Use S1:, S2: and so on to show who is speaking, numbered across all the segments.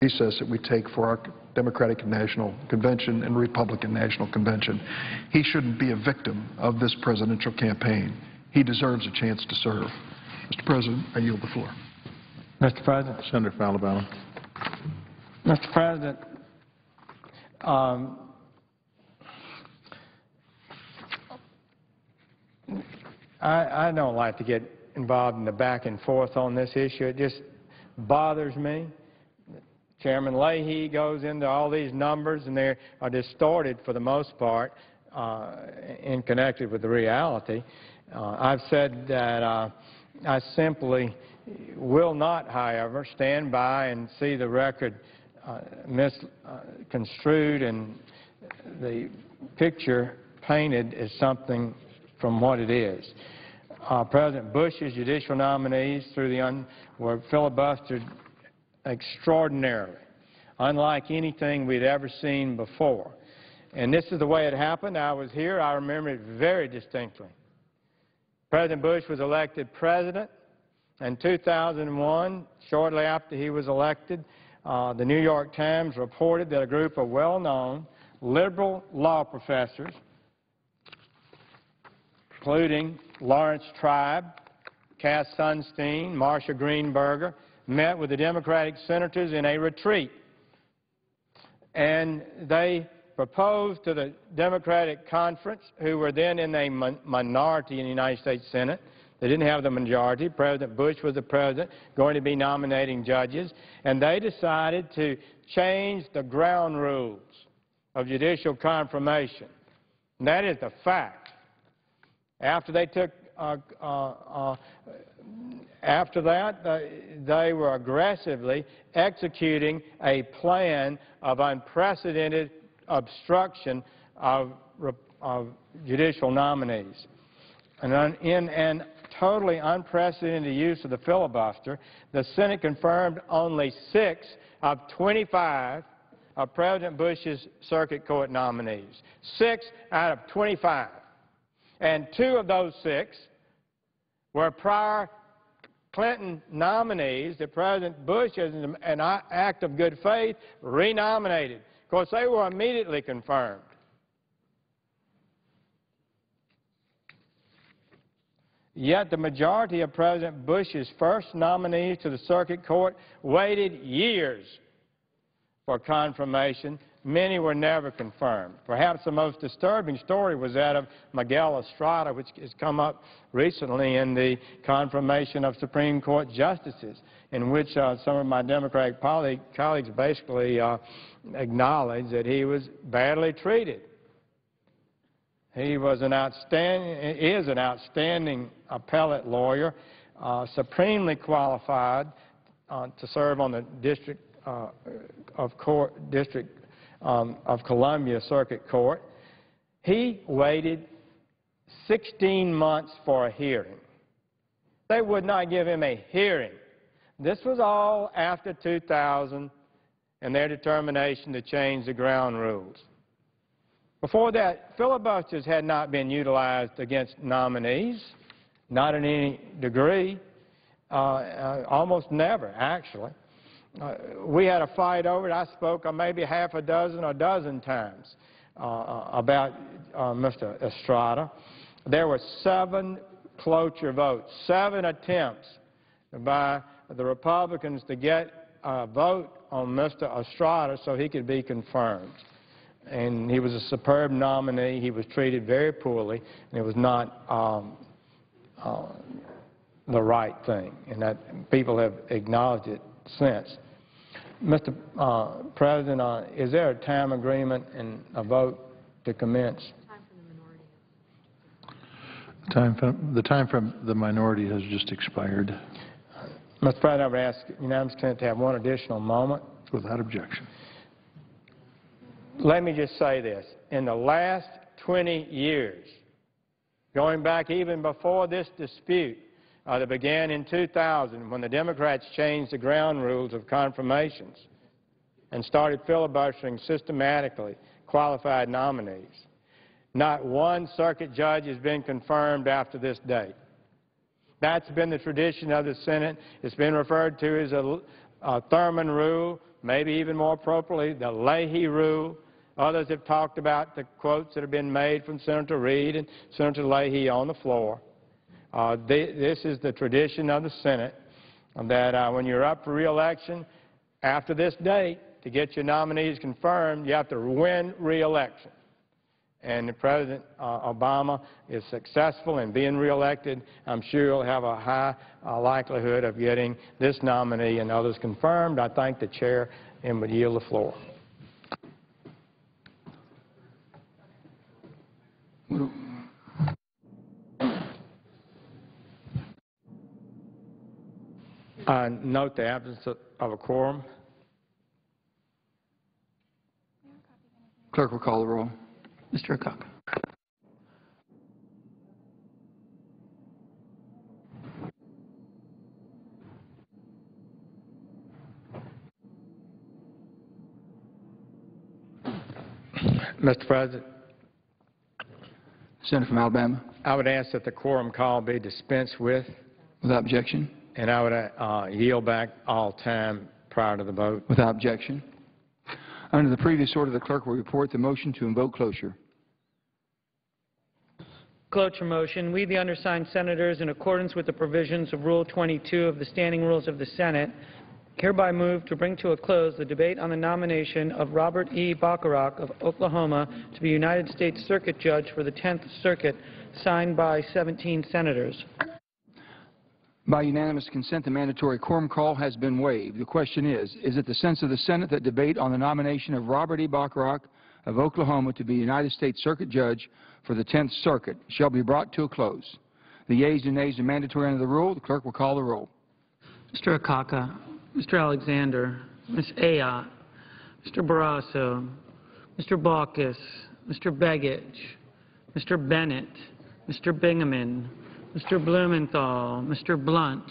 S1: recess that we take for our Democratic National Convention and Republican National Convention. He shouldn't be a victim of this presidential campaign. He deserves a chance to serve. Mr. President, I yield the floor.
S2: Mr. President.
S3: Senator Falabella.
S2: Mr. President, I don't like to get involved in the back and forth on this issue. It just bothers me. Chairman Leahy goes into all these numbers, and they are distorted for the most part in connected with the reality. I've said that I simply will not, however, stand by and see the record misconstrued and the picture painted as something from what it is. President Bush's judicial nominees were filibustered extraordinarily, unlike anything we'd ever seen before. And this is the way it happened. I was here. I remember it very distinctly. President Bush was elected president in 2001. Shortly after he was elected, the New York Times reported that a group of well-known liberal law professors, including Lawrence Tribe, Cass Sunstein, Marsha Greenberger, met with the Democratic senators in a retreat. And they proposed to the Democratic conference, who were then in a minority in the United States Senate. They didn't have the majority. President Bush was the president, going to be nominating judges. And they decided to change the ground rules of judicial confirmation. And that is the fact. After they took after that, they were aggressively executing a plan of unprecedented obstruction of judicial nominees. And in an totally unprecedented use of the filibuster, the Senate confirmed only 6 of 25 of President Bush's circuit court nominees. 6 out of 25. And 2 of those 6 were prior Clinton nominees that President Bush, as an act of good faith, renominated. Of course, they were immediately confirmed. Yet the majority of President Bush's first nominees to the circuit court waited years for confirmation. Many were never confirmed. Perhaps the most disturbing story was that of Miguel Estrada, which has come up recently in the confirmation of Supreme Court justices, in which some of my Democratic colleagues basically acknowledged that he was badly treated. He was is an outstanding appellate lawyer, supremely qualified to serve on the District of Columbia Circuit Court. He waited 16 months for a hearing. They would not give him a hearing. This was all after 2000 and their determination to change the ground rules. Before that, filibusters had not been utilized against nominees, not in any degree, almost never, actually. We had a fight over it. I spoke maybe half a dozen or a dozen times about Mr. Estrada. There were 7 cloture votes, 7 attempts by the Republicans to get a vote on Mr. Estrada so he could be confirmed. And he was a superb nominee. He was treated very poorly, and it was not the right thing, and that people have acknowledged it since. Mr. President, is there a time agreement and a vote to commence?
S3: The time from the minority has just expired.
S2: Mr. President, I would ask unanimous consent to have one additional moment.
S3: Without objection.
S2: Let me just say this. In the last 20 years, going back even before this dispute that began in 2000, when the Democrats changed the ground rules of confirmations and started filibustering systematically qualified nominees, not one circuit judge has been confirmed after this date. That's been the tradition of the Senate. It's been referred to as a Thurman rule. maybe even more appropriately, the Leahy rule. Others have talked about the quotes that have been made from Senator Reid and Senator Leahy on the floor. This is the tradition of the Senate, that when you're up for re-election, after this date, to get your nominees confirmed, you have to win re-election. And President Obama is successful in being re-elected. I'm sure he'll have a high likelihood of getting this nominee and others confirmed. I thank the chair and would yield the floor. I note the absence of a quorum.
S4: Clerk will call the roll.
S5: Mr. Akaka.
S2: Mr. President,
S4: Senator from Alabama,
S2: I would ask that the quorum call be dispensed with,
S4: without objection.
S2: and I would yield back all time prior to the vote.
S4: Without objection. Under the previous order, the clerk will report the motion to invoke cloture.
S5: Cloture motion. We, the undersigned senators, in accordance with the provisions of Rule 22 of the Standing Rules of the Senate, hereby move to bring to a close the debate on the nomination of Robert E. Bacharach of Oklahoma to be United States Circuit Judge for the 10th Circuit, signed by 17 senators.
S4: By unanimous consent, the mandatory quorum call has been waived. The question is it the sense of the Senate that debate on the nomination of Robert E. Bacharach of Oklahoma to be United States Circuit Judge for the 10th Circuit shall be brought to a close? The yeas and nays are mandatory under the rule. The clerk will call the roll.
S5: Mr. Akaka, Mr. Alexander, Ms. Ayotte, Mr. Barrasso, Mr. Baucus, Mr. Begich, Mr. Bennett, Mr. Bingaman, Mr. Blumenthal, Mr. Blunt,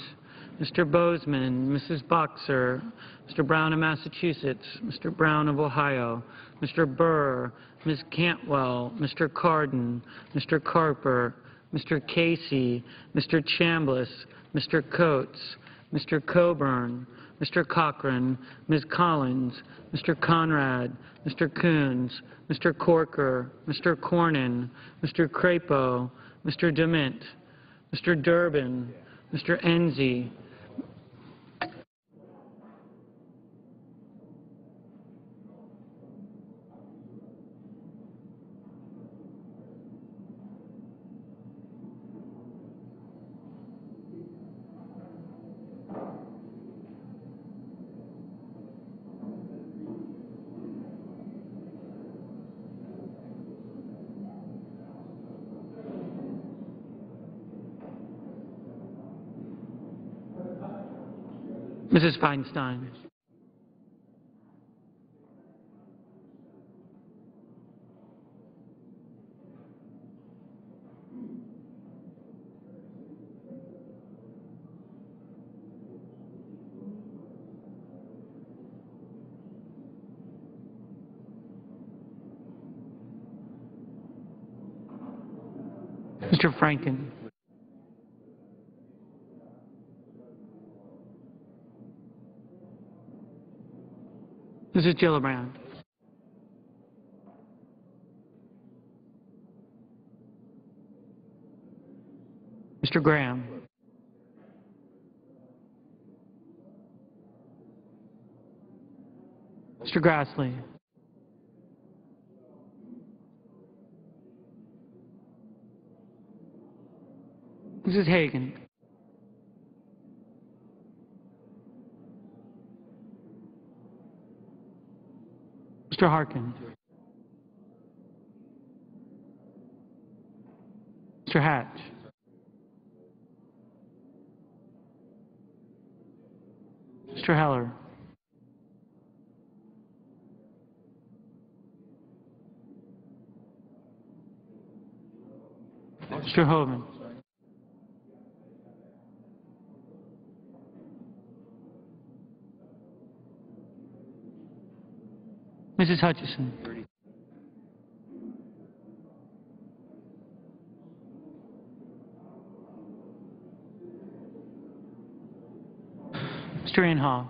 S5: Mr. Bozeman, Mrs. Boxer, Mr. Brown of Massachusetts, Mr. Brown of Ohio, Mr. Burr, Ms. Cantwell, Mr. Cardin, Mr. Carper, Mr. Casey, Mr. Chambliss, Mr. Coates, Mr. Coburn, Mr. Cochran, Ms. Collins, Mr. Conrad, Mr. Coons, Mr. Corker, Mr. Cornyn, Mr. Crapo, Mr. DeMint, Mr. Durbin, Mr. Enzi, Mrs. Feinstein, Mr. Franken, Mrs. Gillibrand, Mr. Graham, Mr. Grassley, Mrs. Hagan, Mr. Harkin, Mr. Hatch, Mr. Heller, Mr. Hovind, Mrs. Hutchison, Mr. Inhofe,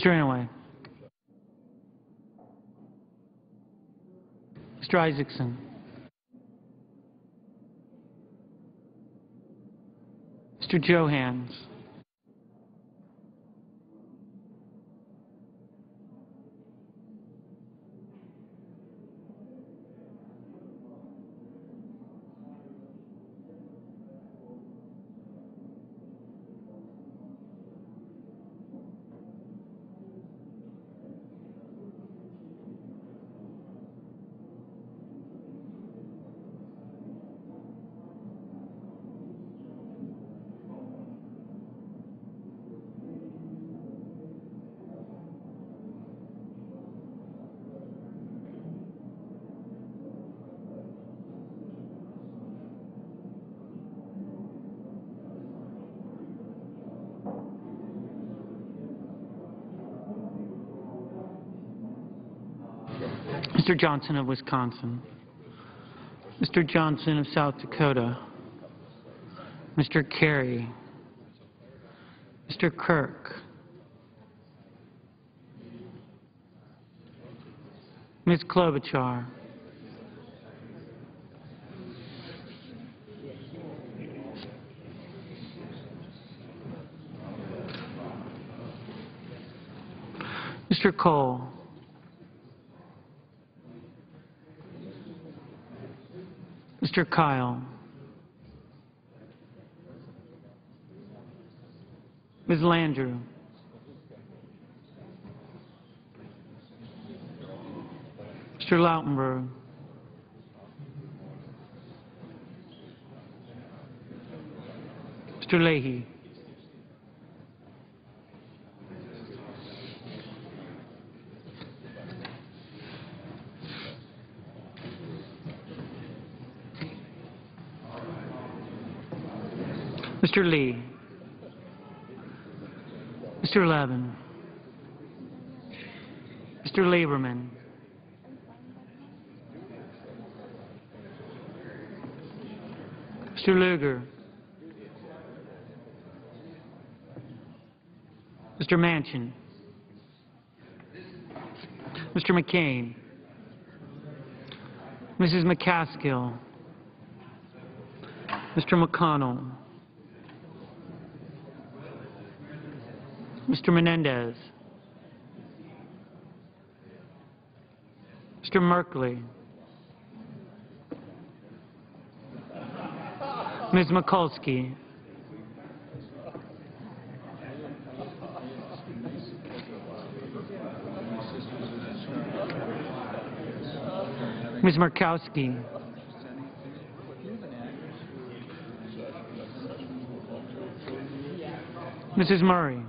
S5: Mr. Inouye. Mr. Isaacson. Mr. Johans. Mr. Johnson of Wisconsin. Mr. Johnson of South Dakota. Mr. Kerry. Mr. Kirk. Ms. Klobuchar. Mr. Cole. Mr. Kyle. Ms. Landrieu. Mr. Lautenberg. Mr. Leahy. Mr. Lee. Mr. Levin. Mr. Lieberman. Mr. Lugar. Mr. Manchin. Mr. McCain. Mrs. McCaskill. Mr. McConnell. Mr. Menendez. Mr. Merkley. Ms. Mikulski. Ms. Murkowski. Mrs. Murray.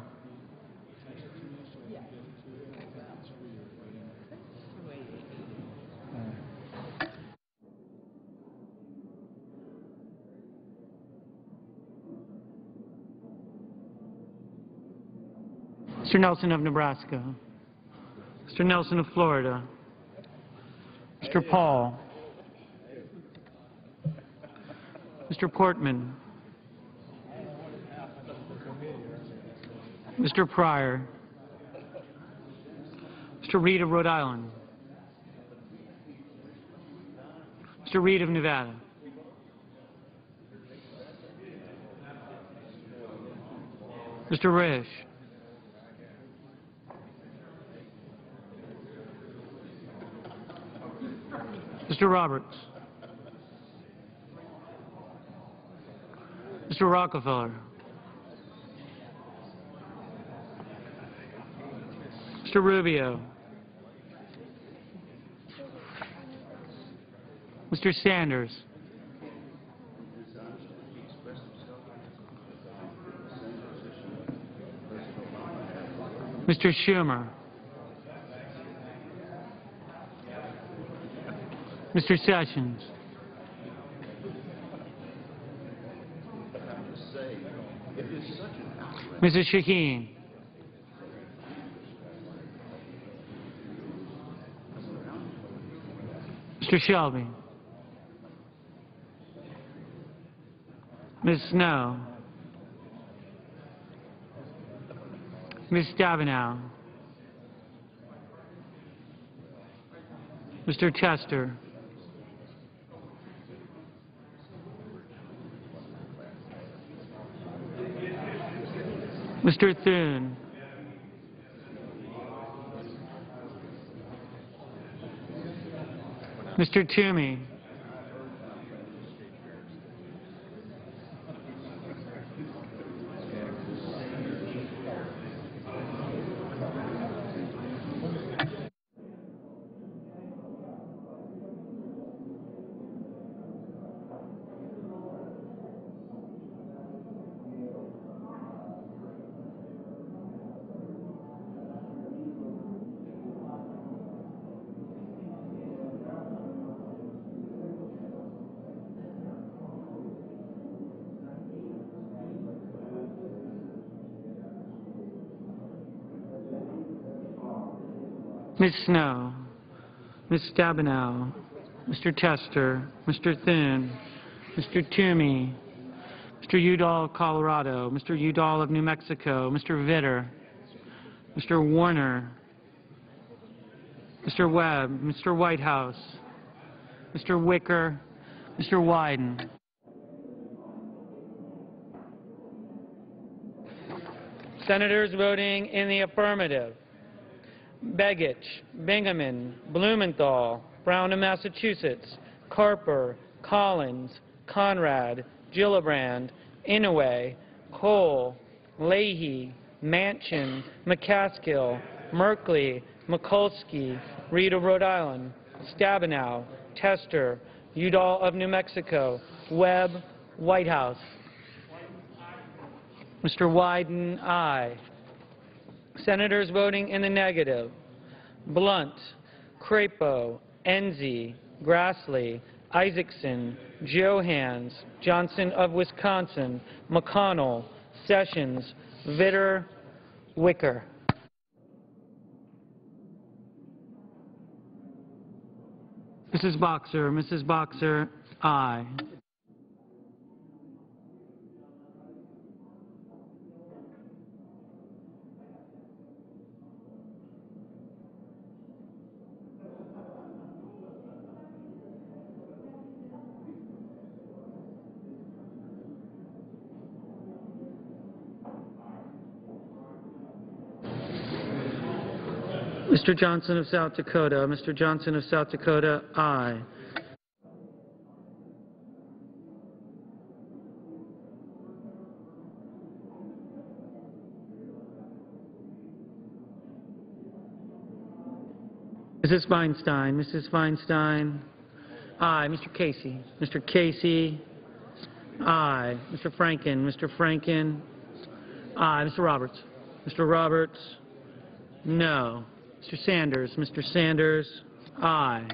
S5: Mr. Nelson of Nebraska. Mr. Nelson of Florida. Mr. Paul. Mr. Portman. Mr. Pryor. Mr. Reed of Rhode Island. Mr. Reed of Nevada. Mr. Risch. Mr. Roberts. Mr. Rockefeller. Mr. Rubio. Mr. Sanders. Mr. Schumer. Mr. Sessions. Mrs. Shaheen. Mr. Shelby. Ms. Snow. Ms. Stabenow. Mr. Chester. Mr. Thune. Mr. Toomey. Ms. Snow, Ms. Stabenow, Mr. Chester, Mr. Thune, Mr. Toomey, Mr. Udall, Colorado, Mr. Udall of New Mexico, Mr. Vitter, Mr. Warner, Mr. Webb, Mr. Whitehouse, Mr. Wicker, Mr. Wyden. Senators voting in the affirmative: Begich, Bingaman, Blumenthal, Brown of Massachusetts, Carper, Collins, Conrad, Gillibrand, Inouye, Cole, Leahy, Manchin, McCaskill, Merkley, Mikulski, Reed of Rhode Island, Stabenow, Tester, Udall of New Mexico, Webb, Whitehouse. Mr. Wyden, aye. Senators voting in the negative: Blunt, Crapo, Enzi, Grassley, Isaacson, Johans, Johnson of Wisconsin, McConnell, Sessions, Vitter, Wicker. Mrs. Boxer, aye. Mr. Johnson of South Dakota, Mr. Johnson of South Dakota, aye. Mrs. Feinstein, aye. Mr. Casey, aye. Mr. Franken, aye. Mr. Roberts, no. Mr. Sanders, aye.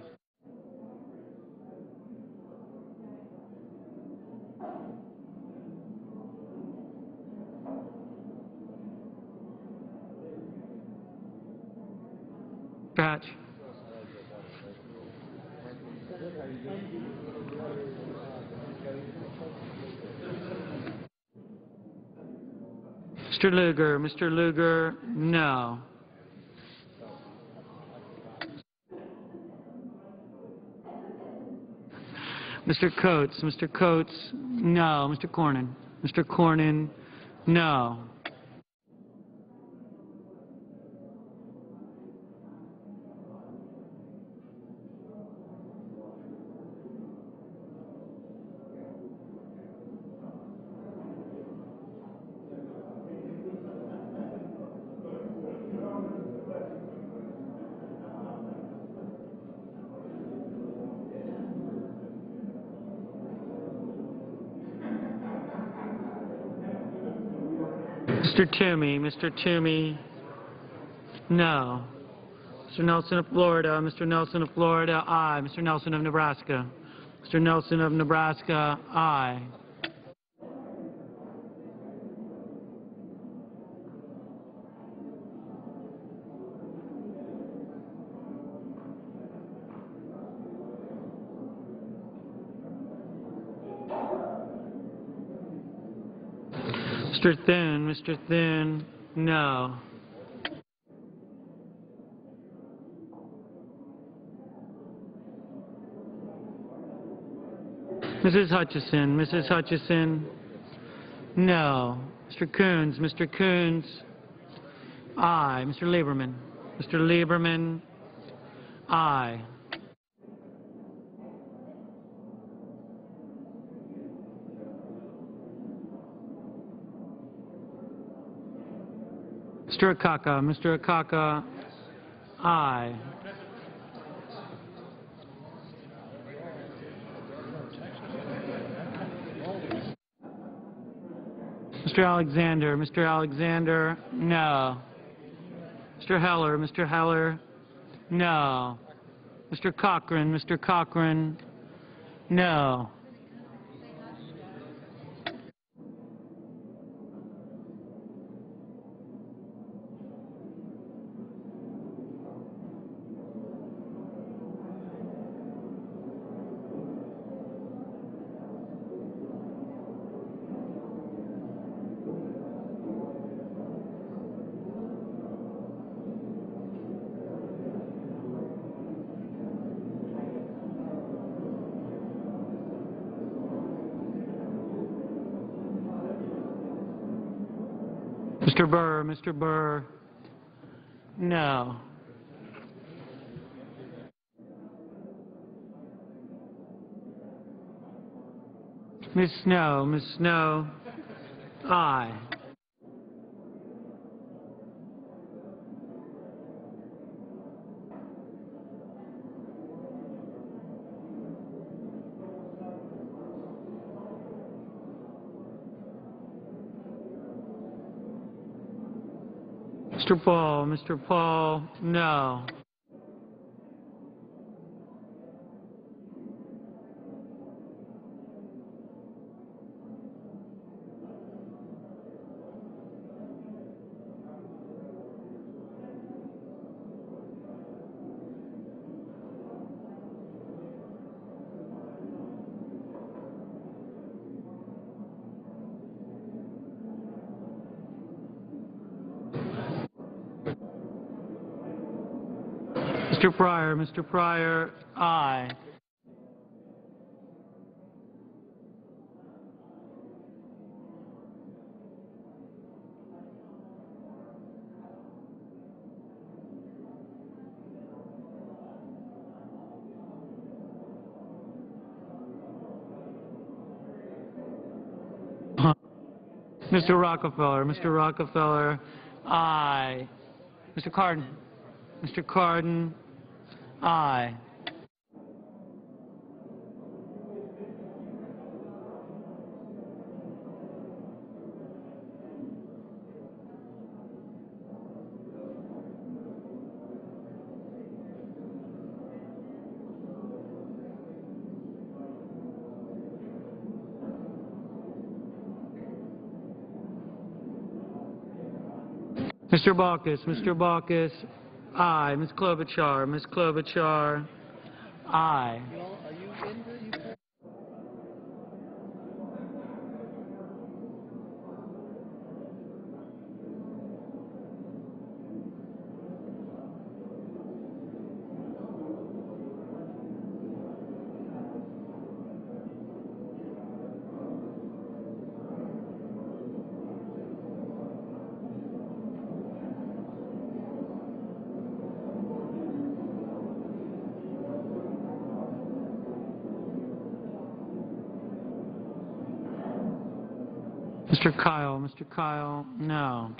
S5: Mr. Hatch. Mr. Lugar, no. Mr. Coates, no. Mr. Cornyn, no. Mr. Toomey, no. Mr. Nelson of Florida, aye. Mr. Nelson of Nebraska, aye. Mr. Thune, no. Mrs. Hutchison. Mrs. Hutchison. No. Mr. Coons. Mr. Coons. Aye. Mr. Lieberman. Mr. Lieberman. Aye. Mr. Akaka. Mr. Akaka. Aye. Mr. Alexander. Mr. Alexander. No. Mr. Heller. Mr. Heller. No. Mr. Cochran. Mr. Cochran. No. Mr. Burr. Mr. Burr. No. Ms. Snow. Ms. Snow. Aye. Mr. Paul. Mr. Paul. No. Mr. Pryor. Mr. Pryor. Aye. Mr. Rockefeller. Mr. Rockefeller. Aye. Mr. Cardin. Mr. Cardin. Aye. Mr. Baucus. Mr. Baucus. Aye. Ms. Klobuchar. Ms. Klobuchar. Aye. Mr. Kyle. Mr. Kyle. No.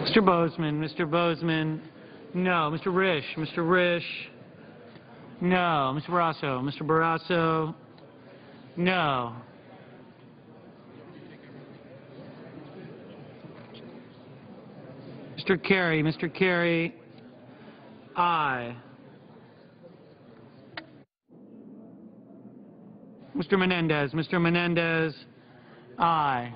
S5: Mr. Bozeman. Mr. Bozeman. No. Mr. Risch. Mr. Risch. No. Mr. Barrasso. Mr. Barrasso. No. Mr. Kerry. Mr. Kerry. Aye. Mr. Menendez. Mr. Menendez, aye.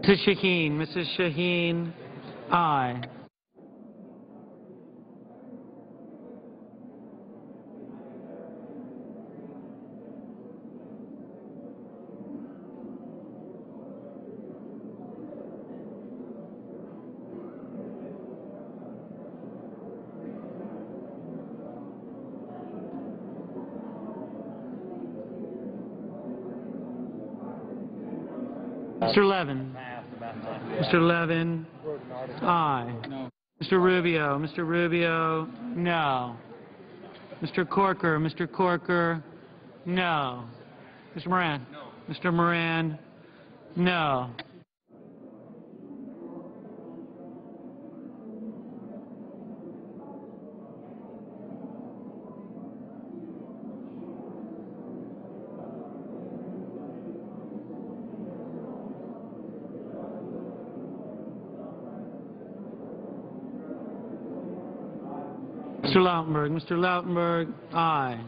S5: Mrs. Shaheen. Mrs. Shaheen, aye. Mr. Levin. Mr. Levin, aye. Mr. Rubio. Mr. Rubio, no. Mr. Corker. Mr. Corker, no. Mr. Moran. Mr. Moran, no. Mr. Lautenberg. Mr. Lautenberg, aye.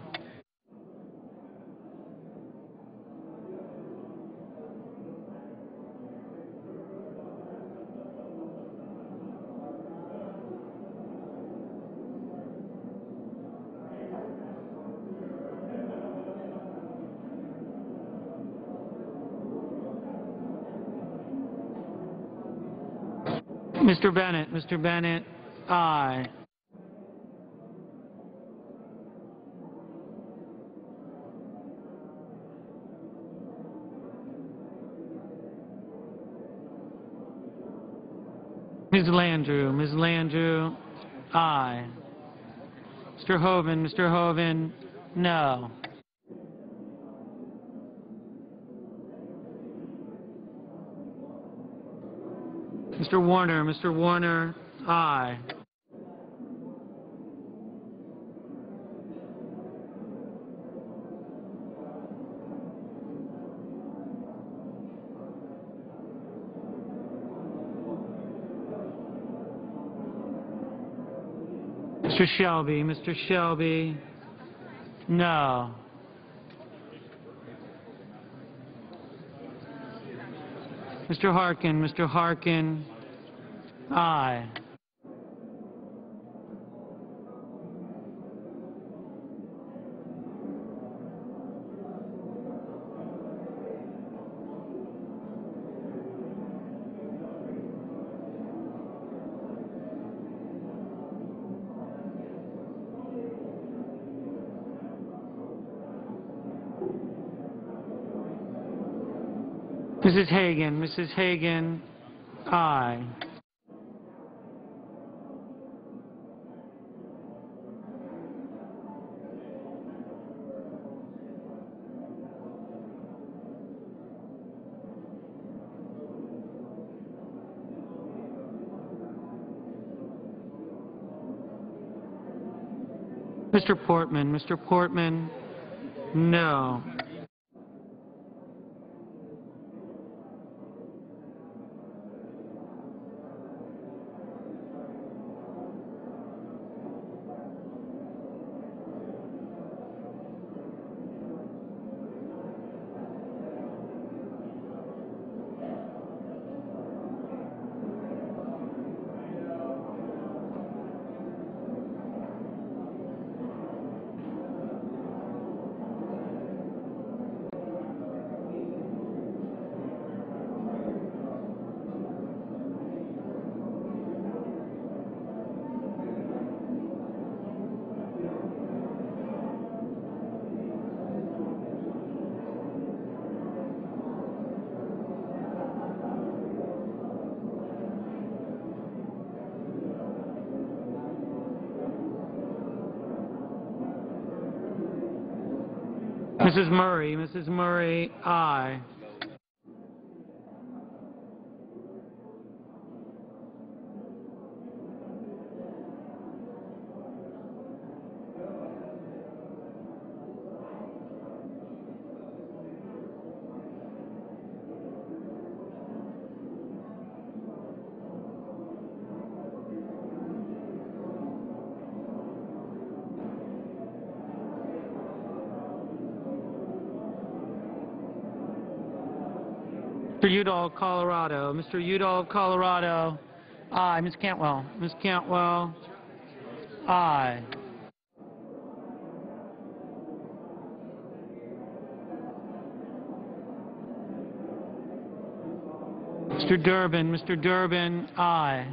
S5: Mr. Bennett. Mr. Bennett, aye. Ms. Landrieu. Ms. Landrieu, aye. Mr. Hoven. Mr. Hoven, no. Mr. Warner. Mr. Warner, aye. Mr. Shelby. Mr. Shelby, no. Mr. Harkin. Mr. Harkin, aye. Mrs. Hagan. Mrs. Hagan, aye. Mr. Portman. Mr. Portman, no. Mrs. Murray. Mrs. Murray, aye. Mr. Udall of Colorado. Mr. Udall of Colorado. Aye. Ms. Cantwell. Ms. Cantwell. Aye. Mr. Durbin. Mr. Durbin. Aye.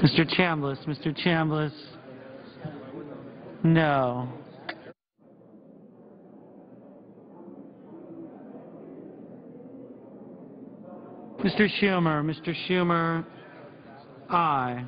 S5: Mr. Chambliss. Mr. Chambliss. No. Mr. Schumer. Mr. Schumer. Aye.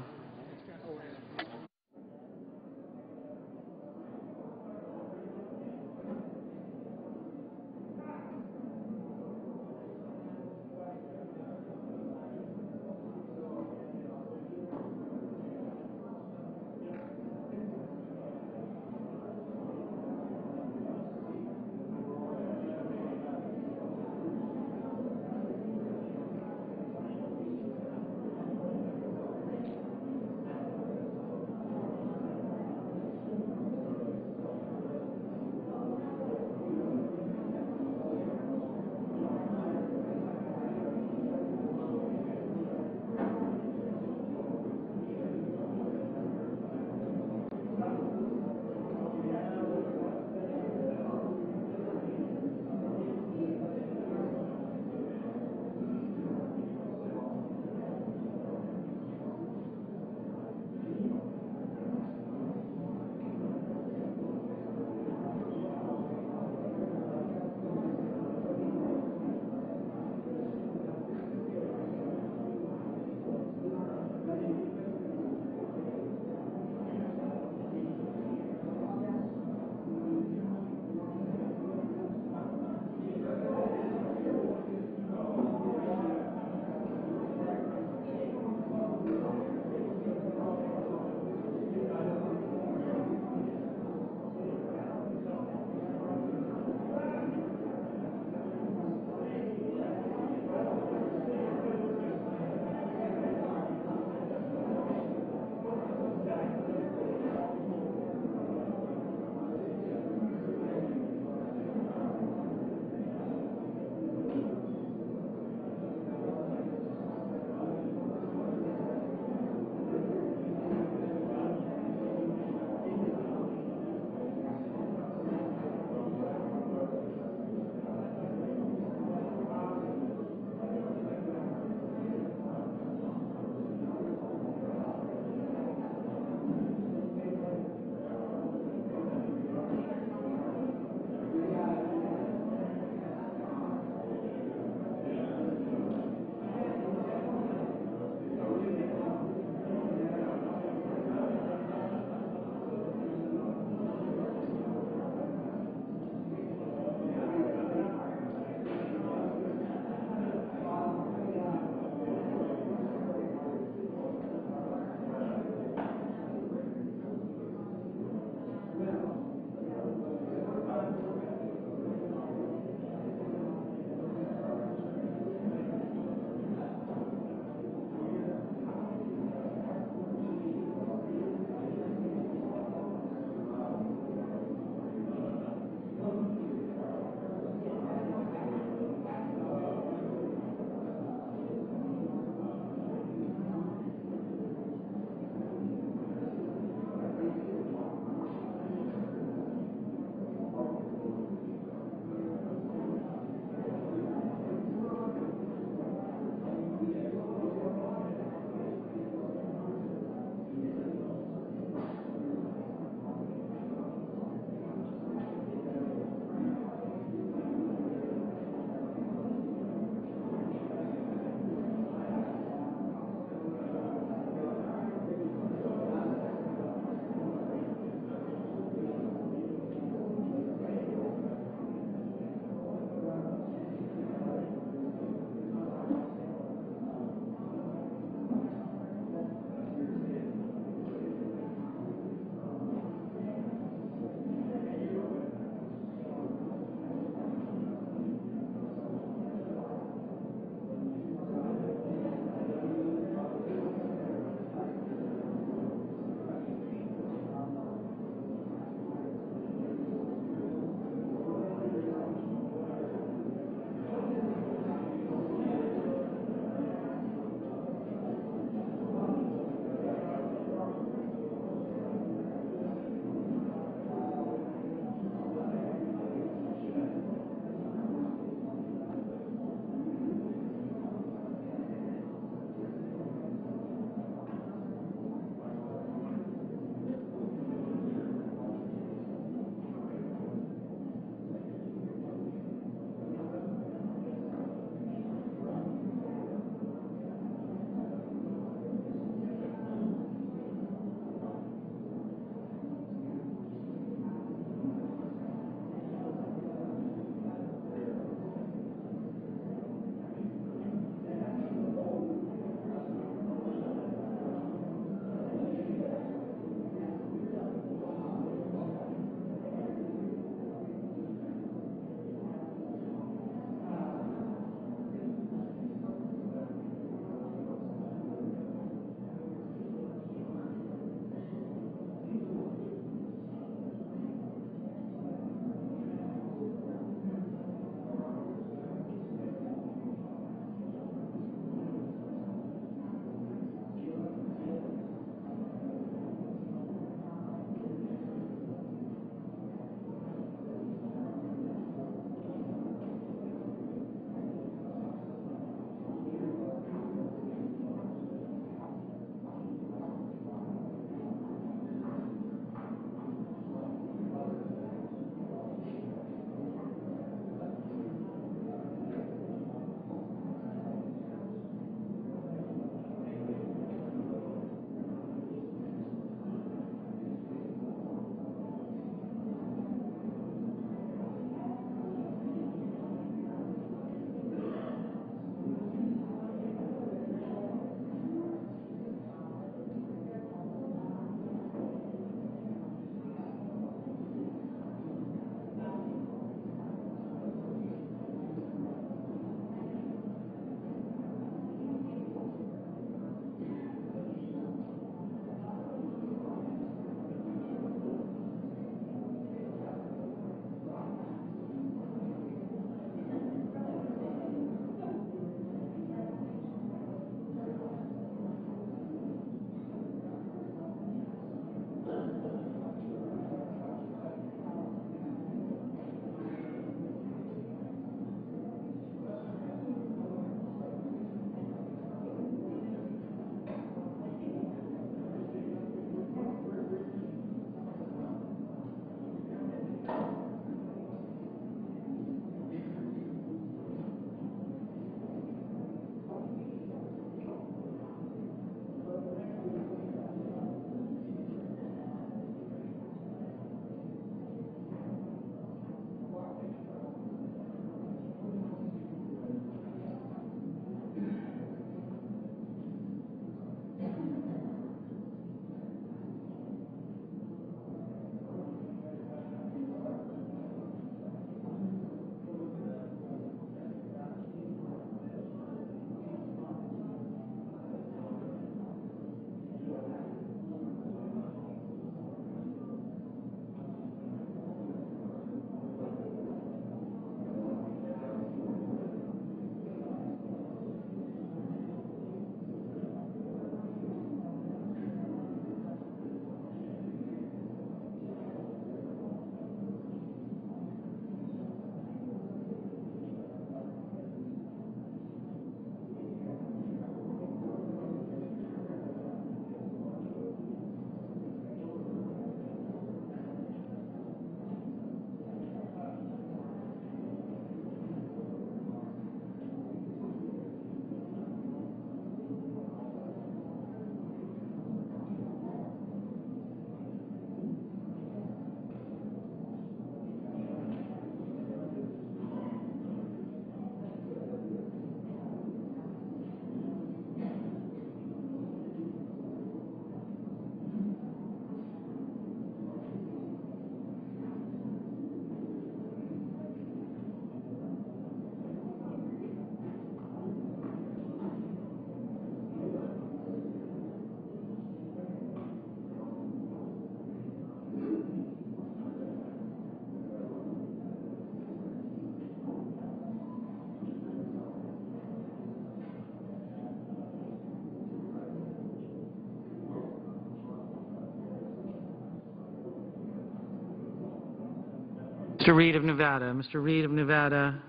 S5: Mr. Reed of Nevada. Mr. Reed of Nevada,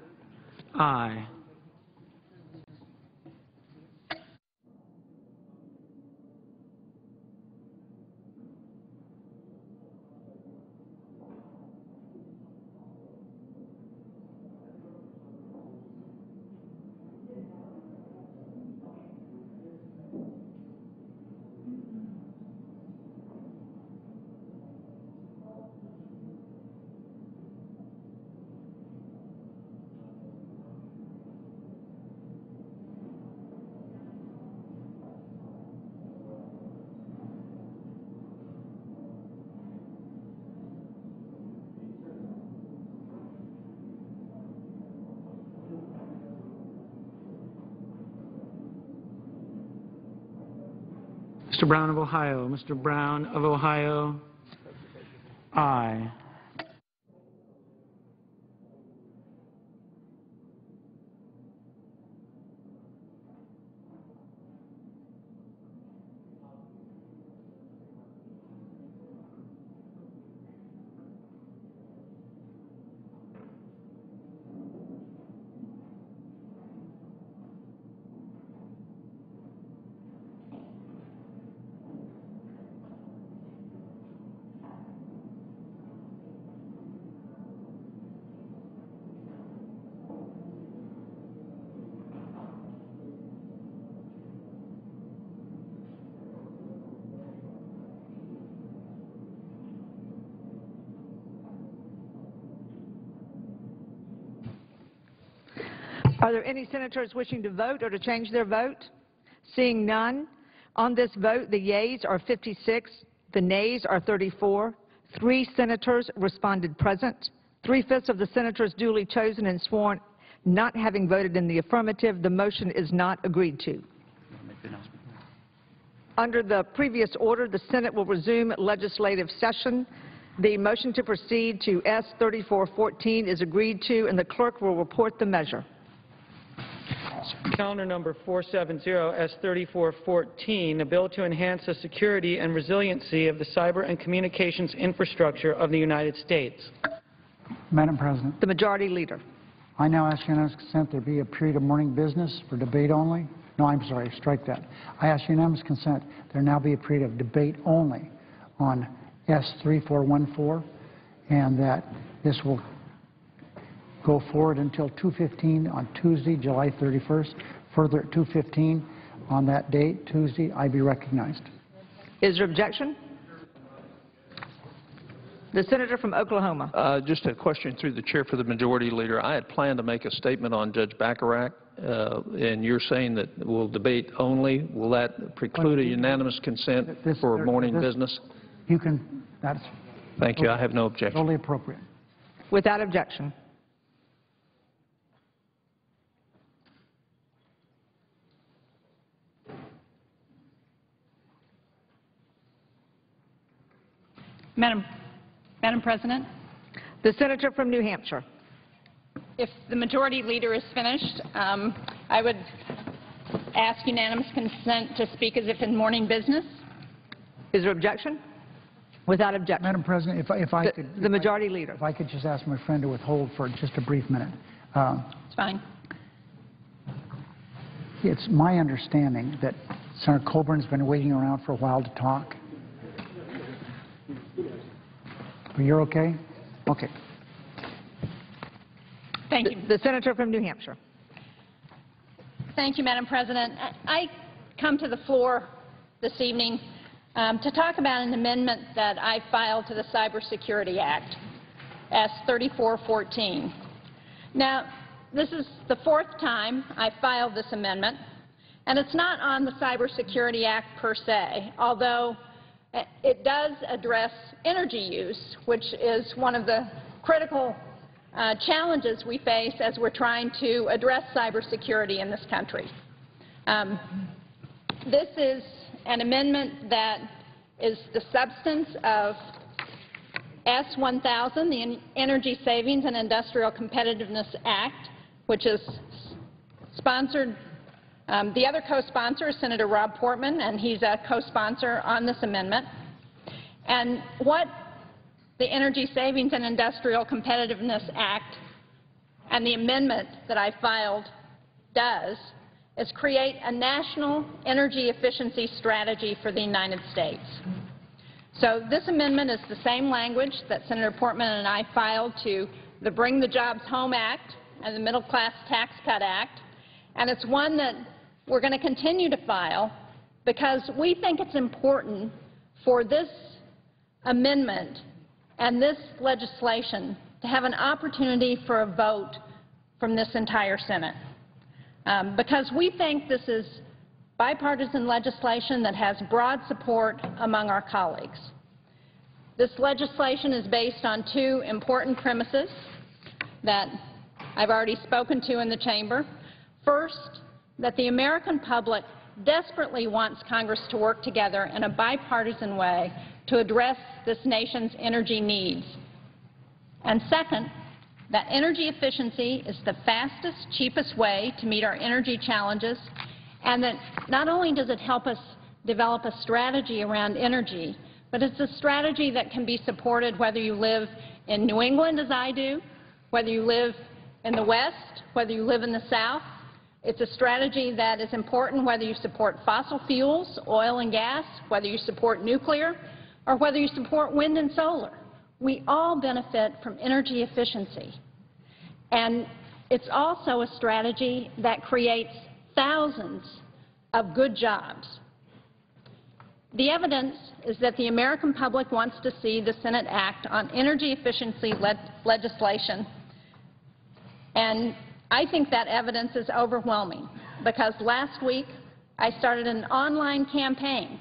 S5: aye. Mr. Brown of Ohio. Mr. Brown of Ohio, aye.
S6: Are there any senators wishing to vote or to change their vote? Seeing none, on this vote, the yeas are 56, the nays are 34. 3 senators responded present. 3/5 of the senators duly chosen and sworn not having voted in the affirmative. The motion is not agreed to. Under the previous order, the Senate will resume legislative session. The motion to proceed to S. 3414 is agreed to, and the clerk will report the measure.
S5: Calendar number 470, S3414, a bill to enhance the security and resiliency of the cyber and communications infrastructure of the United States.
S7: Madam President,
S6: The Majority Leader.
S7: I now ask unanimous consent there be a period of morning business for debate only. No, I'm sorry, strike that. I ask unanimous consent there now be a period of debate only on S3414, and that this will go forward until 2:15 on Tuesday, July 31st. Further at 2:15 on that date, Tuesday, I be recognized.
S6: Is there objection? The Senator from Oklahoma.
S3: Just a question through the chair for the Majority Leader. I had planned to make a statement on Judge Bacharach, and you're saying that we'll debate only. Will that preclude a unanimous consent for morning business?
S7: You can, that's
S3: Thank you. I have no objection.
S7: totally appropriate.
S6: Without objection.
S8: Madam President,
S6: The Senator from New Hampshire.
S8: if the Majority Leader is finished, I would ask unanimous consent to speak as if in morning business.
S6: Is there objection? Without objection.
S7: Madam President, if I could...
S6: The Majority Leader.
S7: If I could just ask my friend to withhold for just a brief minute.
S8: It's fine.
S7: It's my understanding that Senator Colburn's been waiting around for a while to talk. You're okay? Okay.
S8: Thank you.
S6: The Senator from New Hampshire.
S8: Thank you, Madam President. I come to the floor this evening to talk about an amendment that I filed to the Cybersecurity Act, S3414. Now, this is the 4th time I filed this amendment, and it's not on the Cybersecurity Act per se, although it does address energy use, which is one of the critical challenges we face as we're trying to address cybersecurity in this country. This is an amendment that is the substance of S1000, the Energy Savings and Industrial Competitiveness Act, which is sponsored. The other co-sponsor is Senator Rob Portman, and he's a co-sponsor on this amendment. And what the Energy Savings and Industrial Competitiveness Act and the amendment that I filed does is create a national energy efficiency strategy for the United States. So this amendment is the same language that Senator Portman and I filed to the Bring the Jobs Home Act and the Middle Class Tax Cut Act, and it's one that we're going to continue to file because we think it's important for this amendment and this legislation to have an opportunity for a vote from this entire Senate. Because we think this is bipartisan legislation that has broad support among our colleagues. This legislation is based on two important premises that I've already spoken to in the chamber. First, that the American public desperately wants Congress to work together in a bipartisan way to address this nation's energy needs. And second, that energy efficiency is the fastest, cheapest way to meet our energy challenges, and that not only does it help us develop a strategy around energy, but it's a strategy that can be supported whether you live in New England, as I do, whether you live in the West, whether you live in the South. It's a strategy that is important whether you support fossil fuels, oil and gas, whether you support nuclear, or whether you support wind and solar. We all benefit from energy efficiency. And it's also a strategy that creates thousands of good jobs. The evidence is that the American public wants to see the Senate act on energy efficiency legislation, and I think that evidence is overwhelming because last week I started an online campaign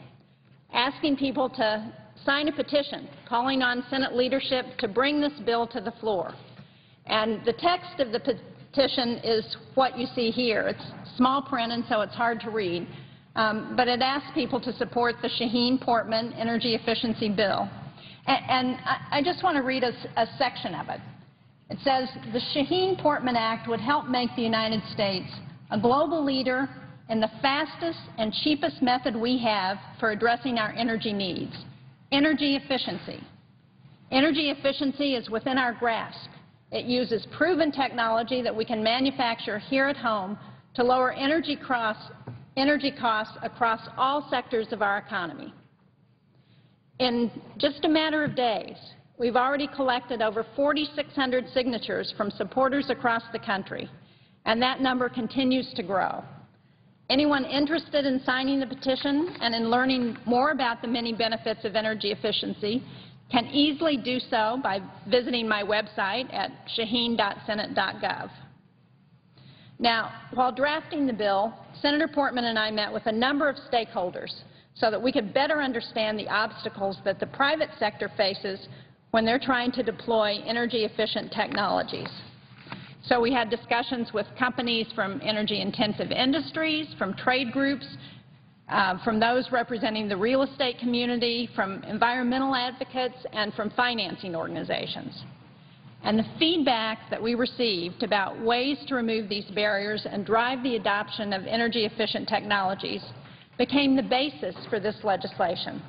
S8: asking people to sign a petition calling on Senate leadership to bring this bill to the floor. And the text of the petition is what you see here. It's small print and so it's hard to read. But it asks people to support the Shaheen-Portman energy efficiency bill. And I just want to read a section of it. It says, the Shaheen-Portman Act would help make the United States a global leader in the fastest and cheapest method we have for addressing our energy needs, energy efficiency. Energy efficiency is within our grasp. It uses proven technology that we can manufacture here at home to lower energy costs across all sectors of our economy. In just a matter of days, we've already collected over 4,600 signatures from supporters across the country, and that number continues to grow. Anyone interested in signing the petition and in learning more about the many benefits of energy efficiency can easily do so by visiting my website at shaheen.senate.gov. Now, while drafting the bill, Senator Portman and I met with a number of stakeholders so that we could better understand the obstacles that the private sector faces when they're trying to deploy energy-efficient technologies. So we had discussions with companies from energy-intensive industries, from trade groups, from those representing the real estate community, from environmental advocates, and from financing organizations. And the feedback that we received about ways to remove these barriers and drive the adoption of energy-efficient technologies became the basis for this legislation.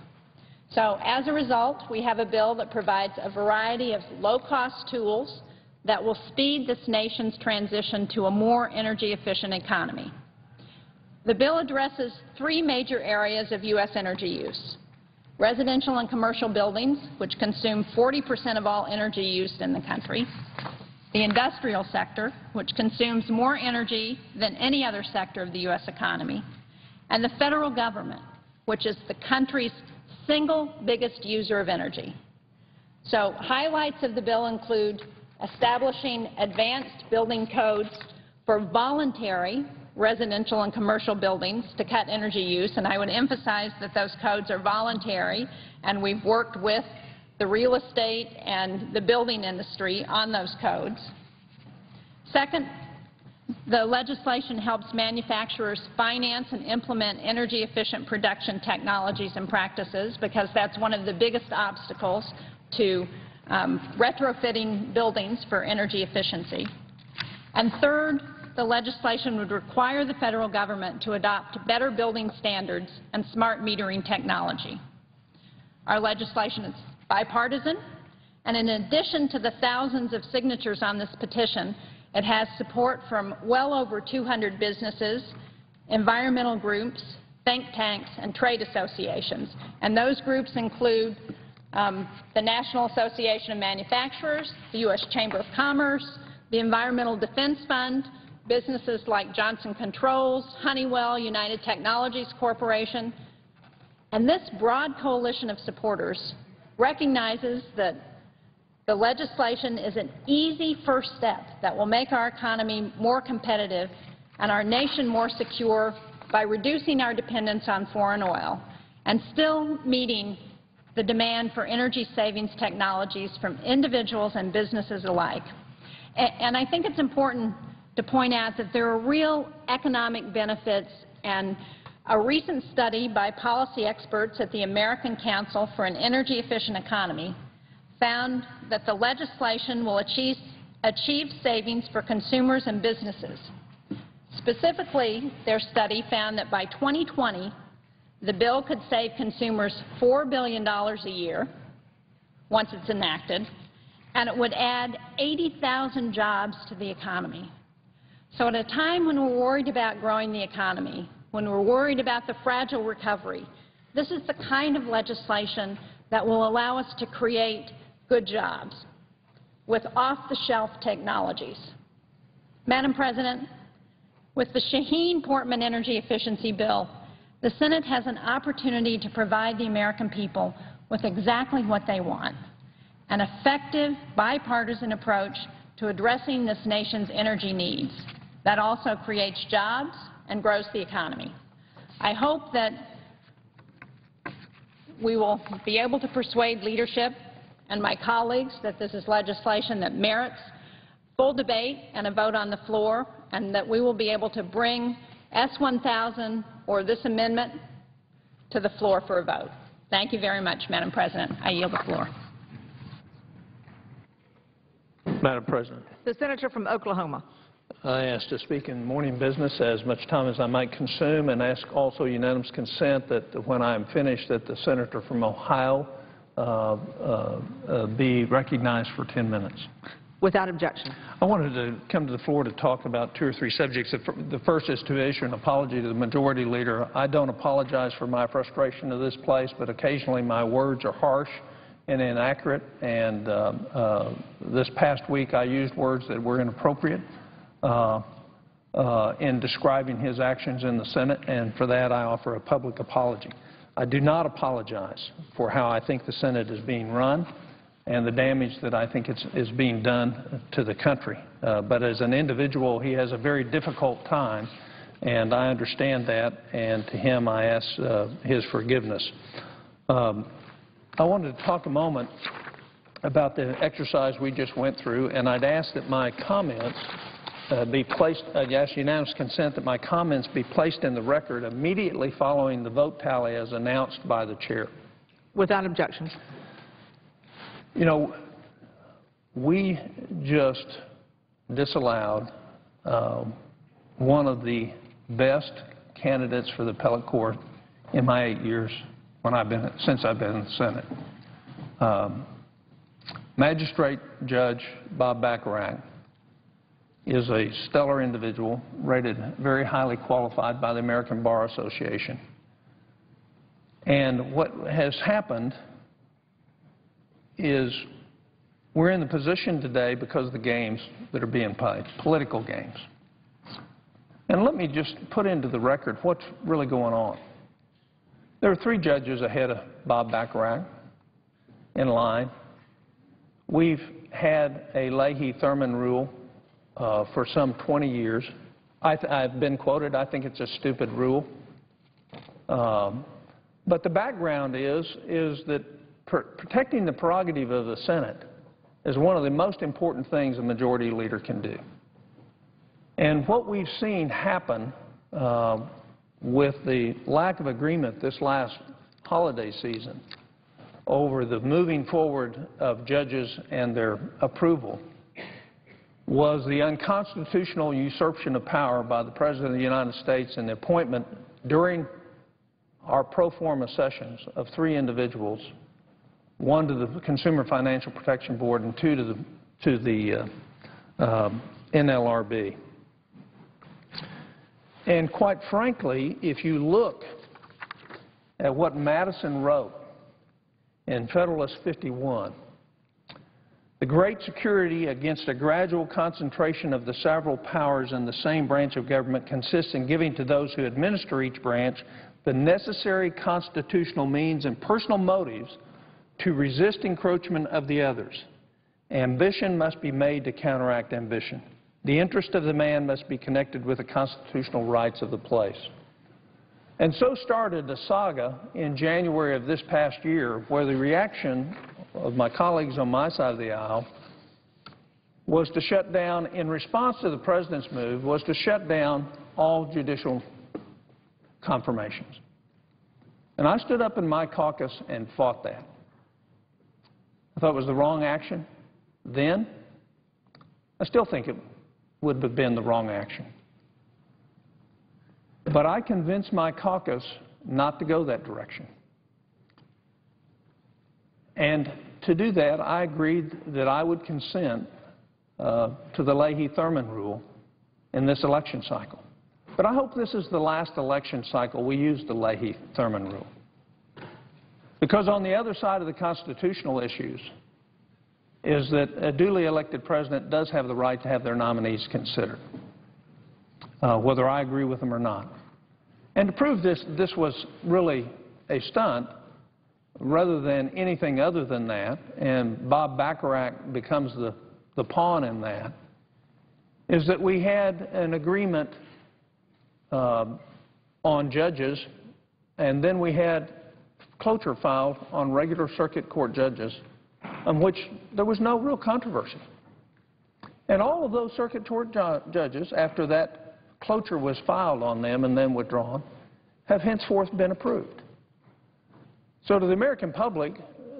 S8: So as a result, we have a bill that provides a variety of low-cost tools that will speed this nation's transition to a more energy-efficient economy. The bill addresses three major areas of U.S. energy use: residential and commercial buildings, which consume 40% of all energy used in the country; the industrial sector, which consumes more energy than any other sector of the U.S. economy; and the federal government, which is the country's single biggest user of energy. So highlights of the bill include establishing advanced building codes for voluntary residential and commercial buildings to cut energy use, and I would emphasize that those codes are voluntary, and we've worked with the real estate and the building industry on those codes. Second, the legislation helps manufacturers finance and implement energy-efficient production technologies and practices, because that's one of the biggest obstacles to retrofitting buildings for energy efficiency. And third, the legislation would require the federal government to adopt better building standards and smart metering technology. Our legislation is bipartisan, And in addition to the thousands of signatures on this petition, it has support from well over 200 businesses, environmental groups, think tanks, and trade associations. And those groups include the National Association of Manufacturers, the U.S. Chamber of Commerce, the Environmental Defense Fund, businesses like Johnson Controls, Honeywell, United Technologies Corporation. And this broad coalition of supporters recognizes that the legislation is an easy first step that will make our economy more competitive and our nation more secure by reducing our dependence on foreign oil and still meeting the demand for energy savings technologies from individuals and businesses alike. And I think it's important to point out that there are real economic benefits, and a recent study by policy experts at the American Council for an Energy Efficient Economy found that the legislation will achieve savings for consumers and businesses. Specifically, their study found that by 2020, the bill could save consumers $4 billion a year once it's enacted, and it would add 80,000 jobs to the economy. So at a time when we're worried about growing the economy, when we're worried about the fragile recovery, this is the kind of legislation that will allow us to create good jobs with off-the-shelf technologies. Madam President, with the Shaheen-Portman Energy Efficiency Bill, the Senate has an opportunity to provide the American people with exactly what they want, an effective bipartisan approach to addressing this nation's energy needs that also creates jobs and grows the economy. I hope that we will be able to persuade leadership and my colleagues that this is legislation that merits full debate and a vote on the floor, and that we will be able to bring S-1000 or this amendment to the floor for a vote. Thank you very much, Madam President. I yield the floor.
S3: Madam President.
S6: The senator from Oklahoma.
S3: I ask to speak in morning business as much time as I might consume, and ask also unanimous consent that when I am finished that the senator from Ohio be recognized for 10 minutes.
S6: Without objection.
S3: I wanted to come to the floor to talk about 2 or 3 subjects. The first is to issue an apology to the Majority Leader. I don't apologize for my frustration of this place, but occasionally my words are harsh and inaccurate, and this past week I used words that were inappropriate in describing his actions in the Senate, and for that I offer a public apology. I do not apologize for how I think the Senate is being run and the damage that I think is being done to the country. But as an individual, he has a very difficult time, and I understand that, and to him I ask his forgiveness. I wanted to talk a moment about the exercise we just went through, and I'd ask that my comments be placed, I'd ask unanimous consent that my comments be placed in the record immediately following the vote tally as announced by the chair.
S6: Without objection.
S3: You know, we just disallowed one of the best candidates for the appellate court in my 8 years since I've been in the Senate. Magistrate Judge Bob Bacharach is a stellar individual, rated very highly qualified by the American Bar Association. And what has happened is we're in the position today because of the games that are being played, political games. And let me just put into the record what's really going on. There are 3 judges ahead of Bob Bacharach in line. We've had a Leahy-Thurman rule for some 20 years. I've been quoted, I think it's a stupid rule. But the background is that protecting the prerogative of the Senate is one of the most important things a majority leader can do. And what we've seen happen with the lack of agreement this last holiday season over the moving forward of judges and their approval was the unconstitutional usurpation of power by the President of the United States and the appointment during our pro forma sessions of 3 individuals one to the Consumer Financial Protection Board and two to the NLRB. And quite frankly, if you look at what Madison wrote in Federalist 51, the great security against a gradual concentration of the several powers in the same branch of government consists in giving to those who administer each branch the necessary constitutional means and personal motives to resist encroachment of the others. Ambition must be made to counteract ambition. The interest of the man must be connected with the constitutional rights of the place. And so started the saga in January of this past year, where the reaction of my colleagues on my side of the aisle was to shut down, in response to the President's move, was to shut down all judicial confirmations. And I stood up in my caucus and fought that. I thought it was the wrong action then. I still think it would have been the wrong action. But I convinced my caucus not to go that direction. And to do that, I agreed that I would consent to the Leahy-Thurman rule in this election cycle. But I hope this is the last election cycle we use the Leahy-Thurman rule. Because on the other side of the constitutional issues is that a duly elected president does have the right to have their nominees considered, whether I agree with them or not. And to prove this was really a stunt rather than anything other than that, and Bob Bacharach becomes the pawn in that, is that we had an agreement on judges, and then we had cloture filed on regular circuit court judges, on which there was no real controversy. And all of those circuit court judges, after that cloture was filed on them and then withdrawn, have henceforth been approved. So to the American public,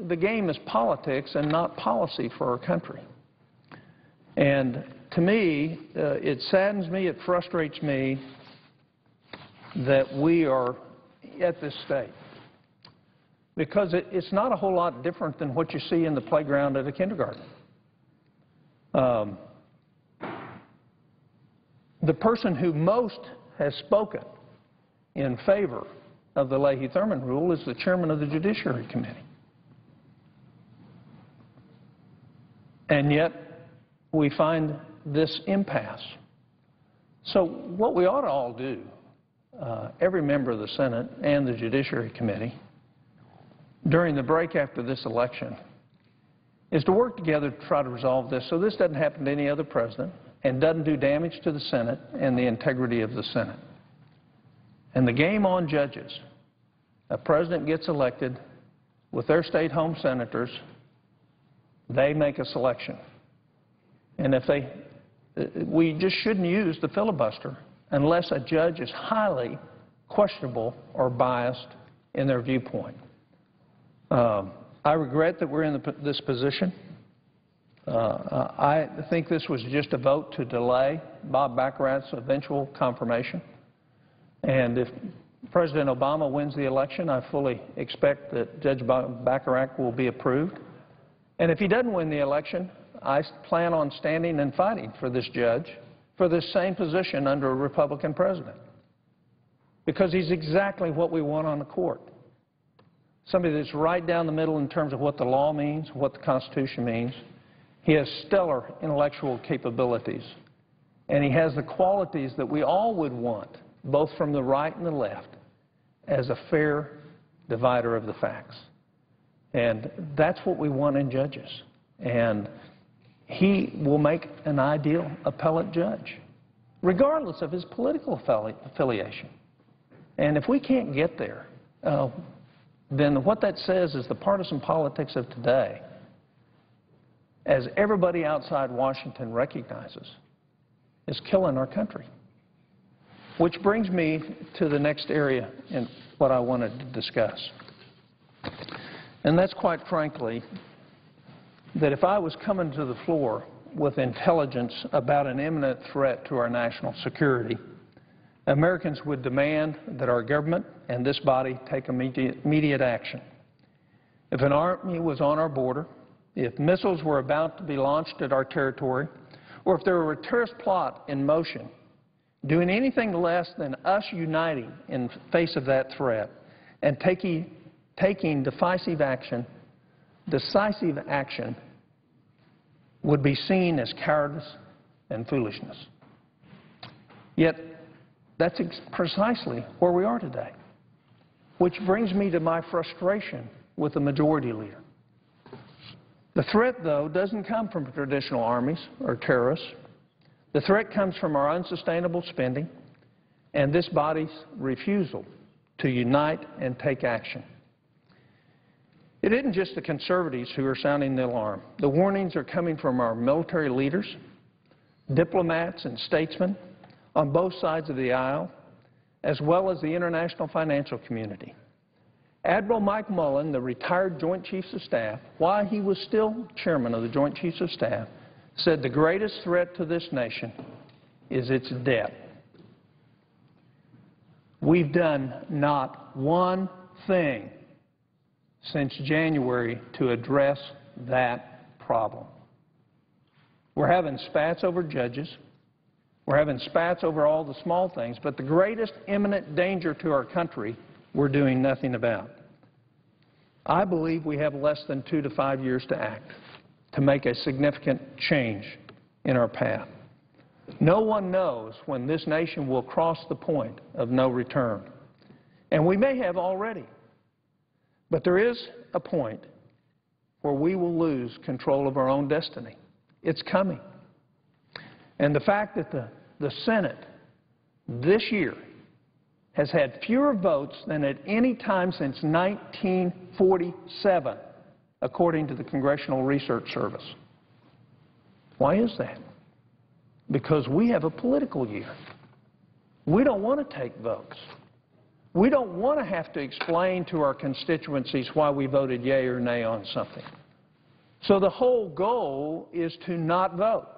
S3: the game is politics and not policy for our country. And to me, it saddens me, it frustrates me that we are at this state. Because it's not a whole lot different than what you see in the playground at a kindergarten. The person who most has spoken in favor of the Leahy-Thurman rule is the chairman of the Judiciary Committee. And yet, we find this impasse. So what we ought to all do, every member of the Senate and the Judiciary Committee, during the break after this election, is to work together to try to resolve this so this doesn't happen to any other president and doesn't do damage to the Senate and the integrity of the Senate. And the game on judges, a president gets elected with their state home senators, they make a selection. And we just shouldn't use the filibuster unless a judge is highly questionable or biased in their viewpoint. I regret that we're in this position. I think this was just a vote to delay Bob Bacharach's eventual confirmation. And if President Obama wins the election, I fully expect that Judge Bacharach will be approved. And if he doesn't win the election, I plan on standing and fighting for this judge for this same position under a Republican president. Because he's exactly what we want on the court. Somebody that's right down the middle in terms of what the law means, what the Constitution means. He has stellar intellectual capabilities. And he has the qualities that we all would want, both from the right and the left, as a fair divider of the facts. And that's what we want in judges. And he will make an ideal appellate judge, regardless of his political affiliation. And if we can't get there, then what that says is the partisan politics of today, as everybody outside Washington recognizes, is killing our country. Which brings me to the next area in what I wanted to discuss. And that's, quite frankly, that if I was coming to the floor with intelligence about an imminent threat to our national security, Americans would demand that our government and this body take immediate action. If an army was on our border, if missiles were about to be launched at our territory, or if there were a terrorist plot in motion, doing anything less than us uniting in face of that threat and taking decisive action would be seen as cowardice and foolishness. Yet, that's precisely where we are today, which brings me to my frustration with the majority leader. The threat, though, doesn't come from traditional armies or terrorists. The threat comes from our unsustainable spending and this body's refusal to unite and take action. It isn't just the conservatives who are sounding the alarm. The warnings are coming from our military leaders, diplomats and statesmen on both sides of the aisle, as well as the international financial community. Admiral Mike Mullen, the retired Joint Chiefs of Staff, while he was still chairman of the Joint Chiefs of Staff, said the greatest threat to this nation is its debt. We've done not one thing since January to address that problem. We're having spats over judges. We're having spats over all the small things, but the greatest imminent danger to our country we're doing nothing about. I believe we have less than 2 to 5 years to act, to make a significant change in our path. No one knows when this nation will cross the point of no return, and we may have already. But there is a point where we will lose control of our own destiny. It's coming. And the fact that the Senate this year has had fewer votes than at any time since 1947, according to the Congressional Research Service. Why is that? Because we have a political year. We don't want to take votes. We don't want to have to explain to our constituencies why we voted yea or nay on something. So the whole goal is to not vote.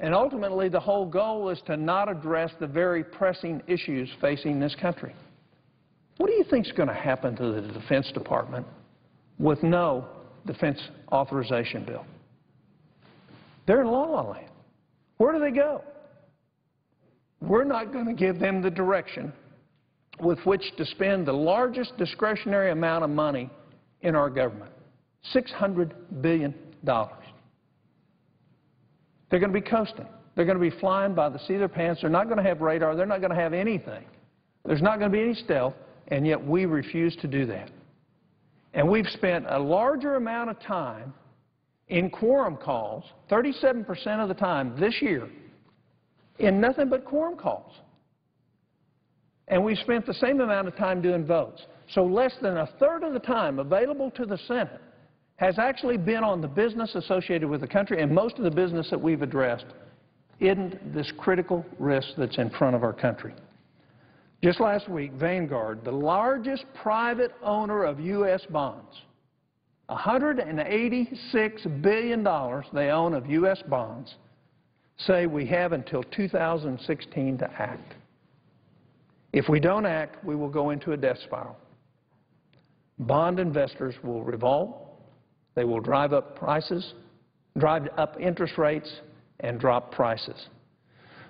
S3: And ultimately, the whole goal is to not address the very pressing issues facing this country. What do you think is going to happen to the Defense Department with no defense authorization bill? They're in la-la land. Where do they go? We're not going to give them the direction with which to spend the largest discretionary amount of money in our government, $600 billion. They're going to be coasting. They're going to be flying by the seat of their pants. They're not going to have radar. They're not going to have anything. There's not going to be any stealth, and yet we refuse to do that. And we've spent a larger amount of time in quorum calls, 37% of the time this year, in nothing but quorum calls. And we've spent the same amount of time doing votes. So less than a third of the time available to the Senate has actually been on the business associated with the country, and most of the business that we've addressed isn't this critical risk that's in front of our country. Just last week, Vanguard, the largest private owner of U.S. bonds, $186 billion they own of U.S. bonds, say we have until 2016 to act. If we don't act, we will go into a death spiral. Bond investors will revolt. They will drive up prices, drive up interest rates, and drop prices.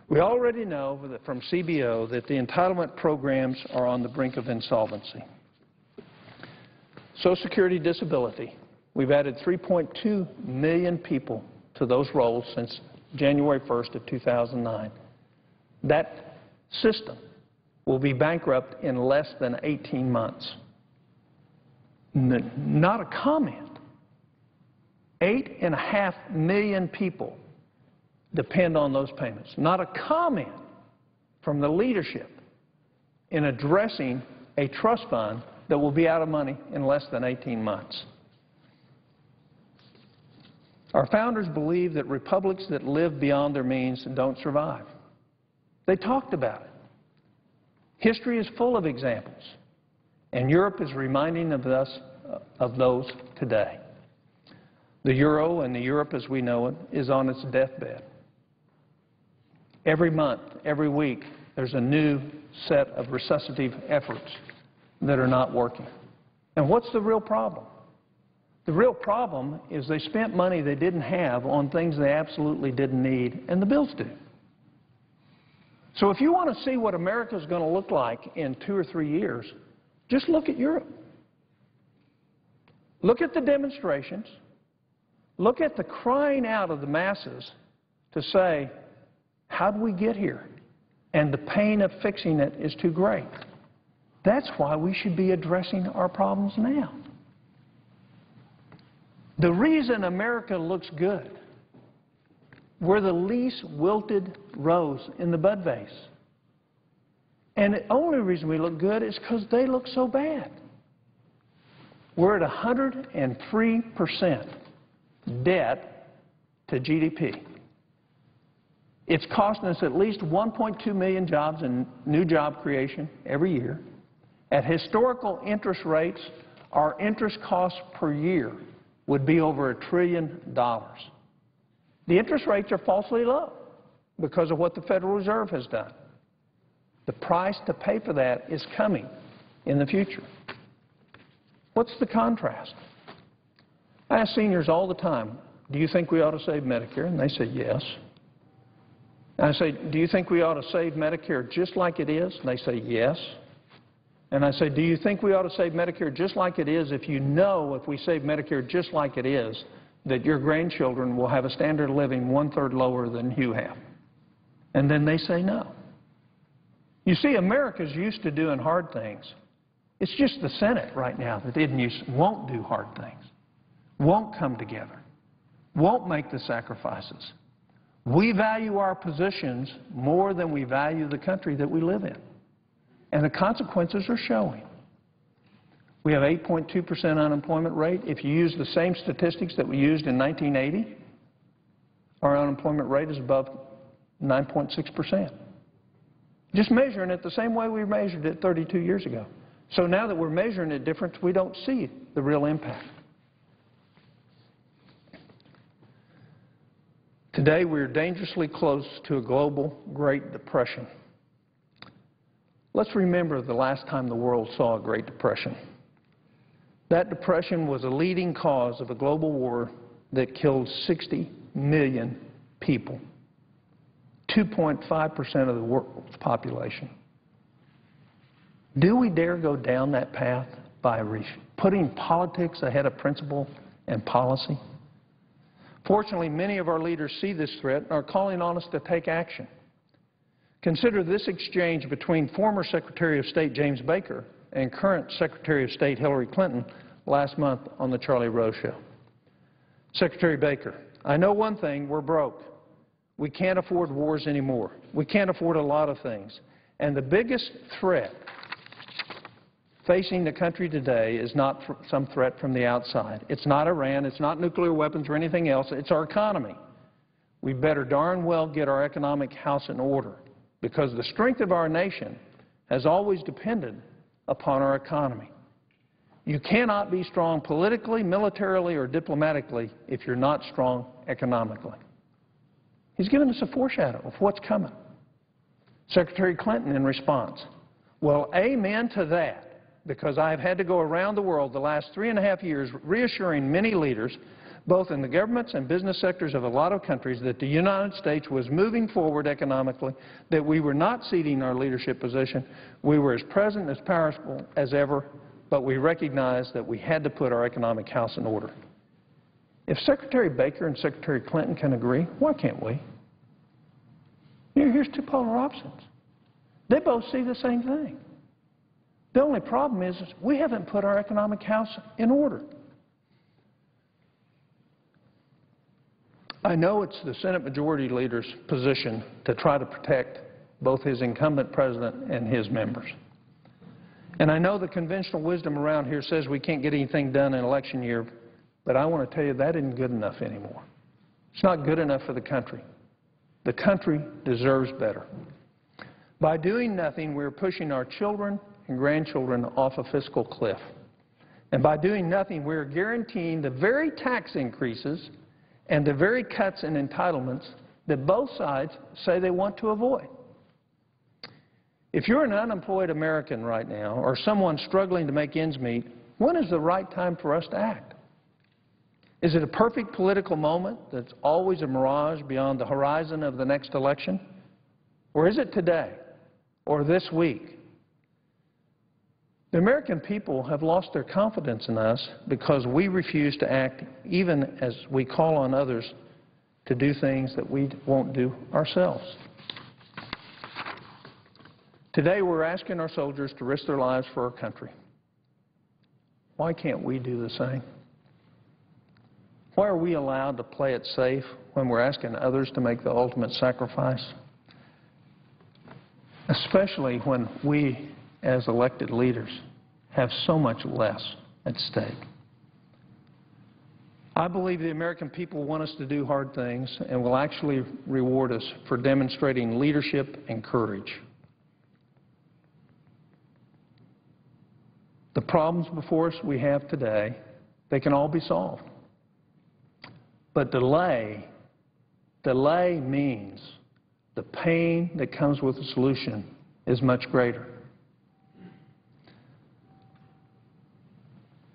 S3: We already know that from CBO that the entitlement programs are on the brink of insolvency. Social Security disability, we've added 3.2 million people to those rolls since January 1st of 2009. That system will be bankrupt in less than 18 months. Not a comment. 8.5 million people depend on those payments. Not a comment from the leadership in addressing a trust fund that will be out of money in less than 18 months. Our founders believed that republics that live beyond their means don't survive. They talked about it. History is full of examples, and Europe is reminding us of those today. The euro and the Europe as we know it is on its deathbed. Every month, every week, there's a new set of resuscitative efforts that are not working. And what's the real problem? The real problem is they spent money they didn't have on things they absolutely didn't need, and the bills do. So if you want to see what America is going to look like in 2 or 3 years, just look at Europe. Look at the demonstrations. Look at the crying out of the masses to say, how did we get here? And the pain of fixing it is too great. That's why we should be addressing our problems now. The reason America looks good, we're the least wilted rose in the bud vase. And the only reason we look good is because they look so bad. We're at 103% debt to GDP. It's costing us at least 1.2 million jobs in new job creation every year. At historical interest rates, our interest costs per year would be over $1 trillion. The interest rates are falsely low because of what the Federal Reserve has done. The price to pay for that is coming in the future. What's the contrast? I ask seniors all the time, do you think we ought to save Medicare? And they say yes. And I say, do you think we ought to save Medicare just like it is? And they say yes. And I say, do you think we ought to save Medicare just like it is if you know if we save Medicare just like it is that your grandchildren will have a standard of living 1/3 lower than you have? And then they say no. You see, America's used to doing hard things. It's just the Senate right now that won't do hard things, won't come together, won't make the sacrifices. We value our positions more than we value the country that we live in. And the consequences are showing. We have 8.2% unemployment rate. If you use the same statistics that we used in 1980, our unemployment rate is above 9.6%. Just measuring it the same way we measured it 32 years ago. So now that we're measuring it different, we don't see the real impact. Today, we're dangerously close to a global Great Depression. Let's remember the last time the world saw a Great Depression. That depression was a leading cause of a global war that killed 60 million people, 2.5% of the world's population. Do we dare go down that path by putting politics ahead of principle and policy? Fortunately, many of our leaders see this threat and are calling on us to take action. Consider this exchange between former Secretary of State James Baker and current Secretary of State Hillary Clinton last month on the Charlie Rose Show. Secretary Baker, I know one thing, we're broke. We can't afford wars anymore. We can't afford a lot of things. And the biggest threat facing the country today is not some threat from the outside. It's not Iran, it's not nuclear weapons or anything else, it's our economy. We better darn well get our economic house in order because the strength of our nation has always depended upon our economy. You cannot be strong politically, militarily, or diplomatically if you're not strong economically. He's given us a foreshadow of what's coming. Secretary Clinton in response, well, amen to that, because I've had to go around the world the last 3.5 years reassuring many leaders, both in the governments and business sectors of a lot of countries, that the United States was moving forward economically, that we were not ceding our leadership position. We were as present, as powerful as ever, but we recognized that we had to put our economic house in order. If Secretary Baker and Secretary Clinton can agree, why can't we? Here's two polar opposites. They both see the same thing. The only problem is we haven't put our economic house in order. I know it's the Senate Majority Leader's position to try to protect both his incumbent president and his members. And I know the conventional wisdom around here says we can't get anything done in election year, but I want to tell you that isn't good enough anymore. It's not good enough for the country. The country deserves better. By doing nothing, we're pushing our children and grandchildren off a fiscal cliff. And by doing nothing, we're guaranteeing the very tax increases and the very cuts in entitlements that both sides say they want to avoid. If you're an unemployed American right now or someone struggling to make ends meet, When is the right time for us to act? Is it a perfect political moment that's always a mirage beyond the horizon of the next election? Or is it today or this week? The American people have lost their confidence in us because we refuse to act even as we call on others to do things that we won't do ourselves. Today we're asking our soldiers to risk their lives for our country. Why can't we do the same? Why are we allowed to play it safe when we're asking others to make the ultimate sacrifice? Especially when we, as elected leaders, have so much less at stake. I believe the American people want us to do hard things and will actually reward us for demonstrating leadership and courage. The problems before us we have today, they can all be solved. But delay means the pain that comes with the solution is much greater.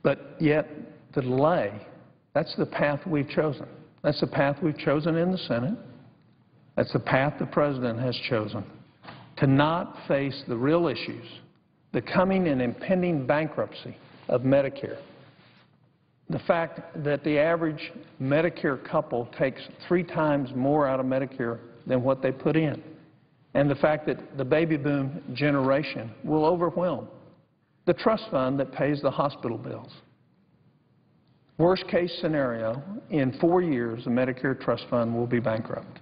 S3: But yet, the delay, that's the path we've chosen. That's the path we've chosen in the Senate. That's the path the President has chosen. To not face the real issues, the coming and impending bankruptcy of Medicare. The fact that the average Medicare couple takes 3 times more out of Medicare than what they put in. And the fact that the baby boom generation will overwhelm the trust fund that pays the hospital bills. Worst case scenario, in 4 years, the Medicare trust fund will be bankrupt.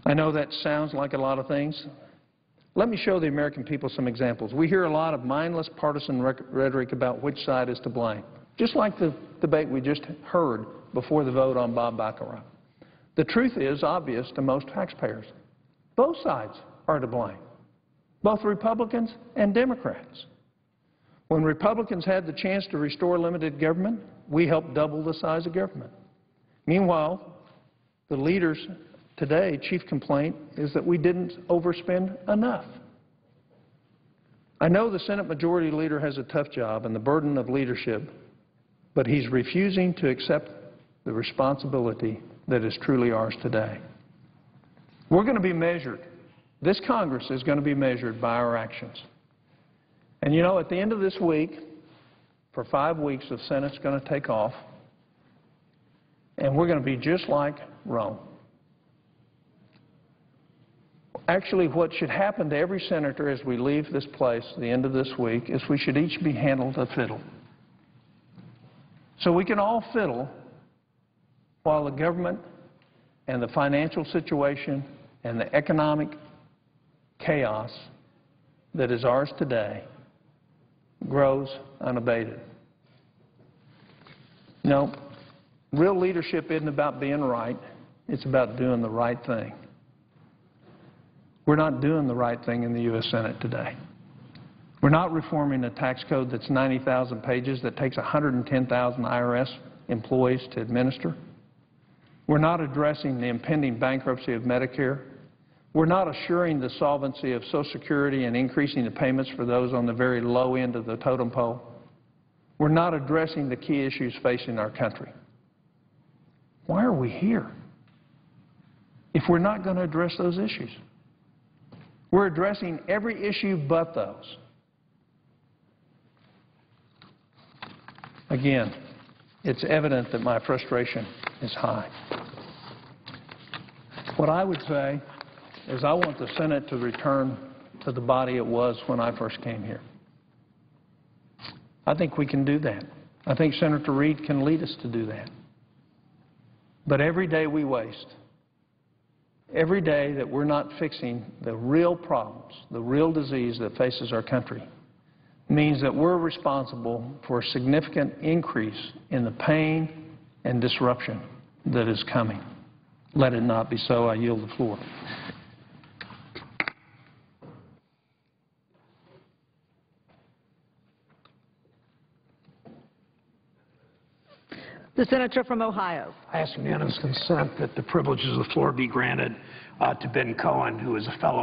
S3: I know that sounds like a lot of things. Let me show the American people some examples. We hear a lot of mindless partisan rhetoric about which side is to blame, just like the debate we just heard before the vote on Bob Bacharach. The truth is obvious to most taxpayers. Both sides are to blame, both Republicans and Democrats. When Republicans had the chance to restore limited government, we helped double the size of government. Meanwhile, the leaders today, chief complaint is that we didn't overspend enough. I know the Senate Majority Leader has a tough job and the burden of leadership, but he's refusing to accept the responsibility that is truly ours today. We're going to be measured. This Congress is going to be measured by our actions. And you know, at the end of this week, for 5 weeks, the Senate's going to take off, and we're going to be just like Rome. Actually, what should happen to every senator as we leave this place at the end of this week is we should each be handled a fiddle. So we can all fiddle while the government and the financial situation and the economic chaos that is ours today grows unabated. No, real leadership isn't about being right. It's about doing the right thing. We're not doing the right thing in the U.S. Senate today. We're not reforming a tax code that's 90,000 pages that takes 110,000 IRS employees to administer. We're not addressing the impending bankruptcy of Medicare. We're not assuring the solvency of Social Security and increasing the payments for those on the very low end of the totem pole. We're not addressing the key issues facing our country. Why are we here if we're not going to address those issues? We're addressing every issue but those. Again, it's evident that my frustration is high. What I would say is I want the Senate to return to the body it was when I first came here. I think we can do that. I think Senator Reid can lead us to do that. But every day we waste, every day that we're not fixing the real problems, the real disease that faces our country, means that we're responsible for a significant increase in the pain and disruption that is coming. Let it not be so. I yield the floor.
S6: The Senator from Ohio.
S9: I ask unanimous consent that the privileges of the floor be granted to Ben Cohen, who is a fellow